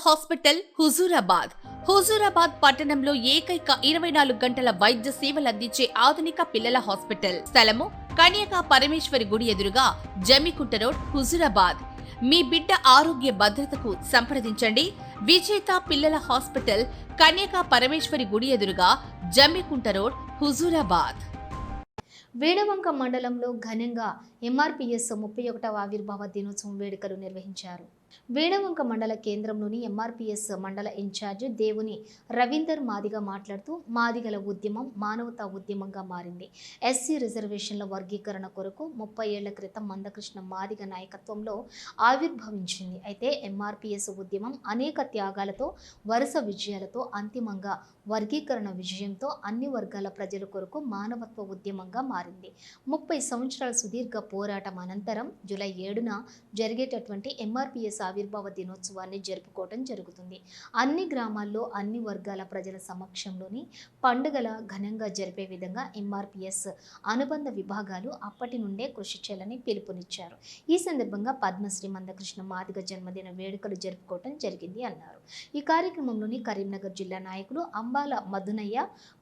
Hospital Huzurabad పట్టణంలో ఏకైక 24 గంటల వైద్య సేవలు అందించే ఆధునిక పిల్లల హాస్పిటల్. స్థలము కన్యకా పరమేశ్వరి గుడి ఎదురుగా, జమ్మికుంట రోడ్, హుజూరాబాద్. మీ బిడ్డ ఆరోగ్య భద్రతకు సంప్రదించండి. విజేత పిల్లల హాస్పిటల్, కన్యకా పరమేశ్వరి గుడి ఎదురుగా, జమ్మికుంట రోడ్, హుజూరాబాద్. వేణవంక మండలంలో ఘనంగా ఎంఆర్పీఎస్ 31వ ఆవిర్భావ దినోత్సవం వేడుకలు నిర్వహించారు. వేణవంక మండల కేంద్రంలోని ఎంఆర్పీఎస్ మండల ఇన్ఛార్జ్ దేవుని రవీందర్ మాదిగ మాట్లాడుతూ, మాదిగల ఉద్యమం మానవతా ఉద్యమంగా మారింది. ఎస్సీ రిజర్వేషన్ల వర్గీకరణ కొరకు 30 ఏళ్ల క్రితం మందకృష్ణ మాదిగ నాయకత్వంలో ఆవిర్భవించింది. అయితే ఎంఆర్పీఎస్ ఉద్యమం అనేక త్యాగాలతో, వరుస విజయాలతో అంతిమంగా వర్గీకరణ విజయంతో అన్ని వర్గాల ప్రజల కొరకు మానవత్వ ఉద్యమంగా మారింది. 30 సంవత్సరాల సుదీర్ఘ పోరాటం అనంతరం జూలై 7న జరిగేటటువంటి ఎంఆర్పీఎస్ ఆవిర్భావ దినోత్సవాన్ని జరుపుకోవడం జరుగుతుంది. అన్ని గ్రామాల్లో అన్ని వర్గాల ప్రజల సమక్షంలోని పండుగల ఘనంగా జరిపే విధంగా ఎంఆర్పీఎస్ అనుబంధ విభాగాలు అప్పటి నుండే కృషి చేయాలని పిలుపునిచ్చారు. ఈ సందర్భంగా పద్మశ్రీ మందకృష్ణ మాదిగ జన్మదిన వేడుకలు జరుపుకోవడం జరిగింది అన్నారు. ఈ కార్యక్రమంలోని కరీంనగర్ జిల్లా నాయకులు అంబాల మధునయ్య,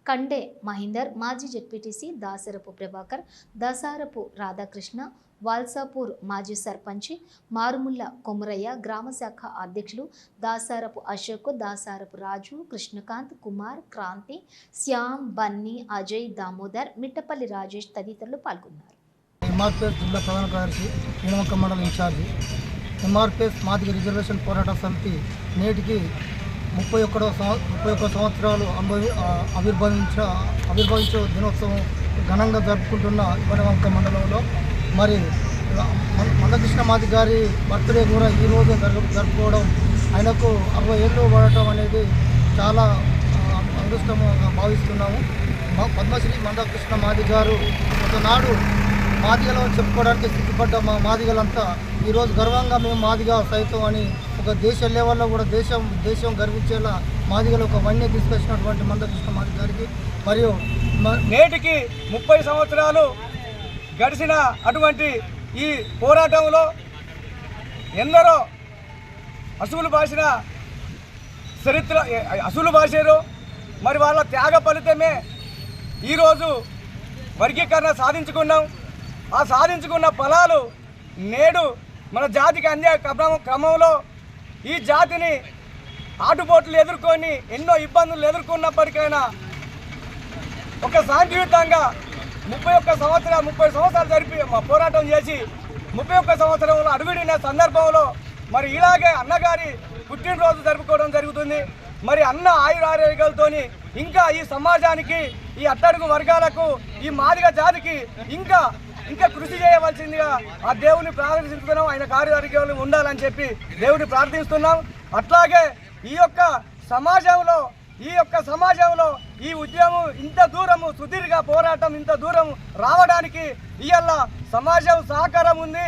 కండే మహేందర్, మాజీ జెడ్పీటీసీ దాసరపు ప్రభాకర్, దసారపు రాధాకృష్ణ, వాల్సాపూర్ మాజీ సర్పంచి మారుముల్ల కొమరయ్య, గ్రామ శాఖ అధ్యక్షులు దాసారపు అశోక్, దాసారపు రాజు, కృష్ణకాంత్, కుమార్, క్రాంతి, శ్యామ్, బన్నీ, అజయ్, దామోదర్, మిట్టపల్లి రాజేష్ తదితరులు పాల్గొన్నారు. ఎంఆర్పీఎస్ జిల్లా ప్రధాన కార్యదర్శి, వేణవంక మండల ఇన్ఛార్జి. ఎంఆర్పీఎస్ మాదిగ రిజర్వేషన్ పోరాట సమితి నేటికి 31 సంవత్సరాలు ఆవిర్భవించే దినోత్సవం ఘనంగా జరుపుకుంటున్న వేణవంక మండలంలో మరి మందకృష్ణ మాదిగ గారి బర్త్డే కూడా ఈరోజు జరుపుకోవడం, ఆయనకు 60 ఏళ్ళు పడటం అనేది చాలా అదృష్టంగా భావిస్తున్నాము. పద్మశ్రీ మందకృష్ణ మాదిగ గారు ఒకనాడు మాదిగలో చెప్పుకోవడానికి సిగ్గుపడ్డ మా మాదిగలంతా ఈరోజు గర్వంగా మేము మాదిగ సైతం అని ఒక దేశ లెవెల్లో కూడా దేశం గర్వించేలా మాదిగలో ఒక వన్య తీసుకొచ్చినటువంటి మందకృష్ణ మాదిగ గారికి మరియు నేటికి 30 సంవత్సరాలు గడిచిన అటువంటి ఈ పోరాటంలో ఎందరో అసువులు బాసారు. మరి వాళ్ళ త్యాగ ఫలితమే ఈరోజు వర్గీకరణ సాధించుకున్నాం. ఆ సాధించుకున్న ఫలాలు నేడు మన జాతికి అందే క్రమంలో ఈ జాతిని ఆటుపోట్లు ఎదుర్కొని ఎన్నో ఇబ్బందులు ఎదుర్కొన్నప్పటికైనా ఒక శాంతియుతంగా 30 సంవత్సరాలు జరిపి పోరాటం చేసి 31 సంవత్సరంలో అడుగుడిన సందర్భంలో మరి ఇలాగే అన్నగారి పుట్టినరోజు జరుపుకోవడం జరుగుతుంది. మరి అన్న ఆయురారోగ్యాలతోని ఇంకా ఈ సమాజానికి, ఈ అట్టడుగు వర్గాలకు, ఈ మాదిగ జాతికి ఇంకా కృషి చేయవలసిందిగా ఆ దేవుని ప్రార్థిస్తున్నాం. ఆయన కార్యారోగ్యాలు ఉండాలని చెప్పి దేవుని ప్రార్థిస్తున్నాం. అట్లాగే ఈ యొక్క సమాజంలో ఈ ఉద్యమం ఇంత దూరము సుదీర్ఘ పోరాటం ఇంత దూరం రావడానికి ఇవాళ సమాజం సహకారం ఉంది.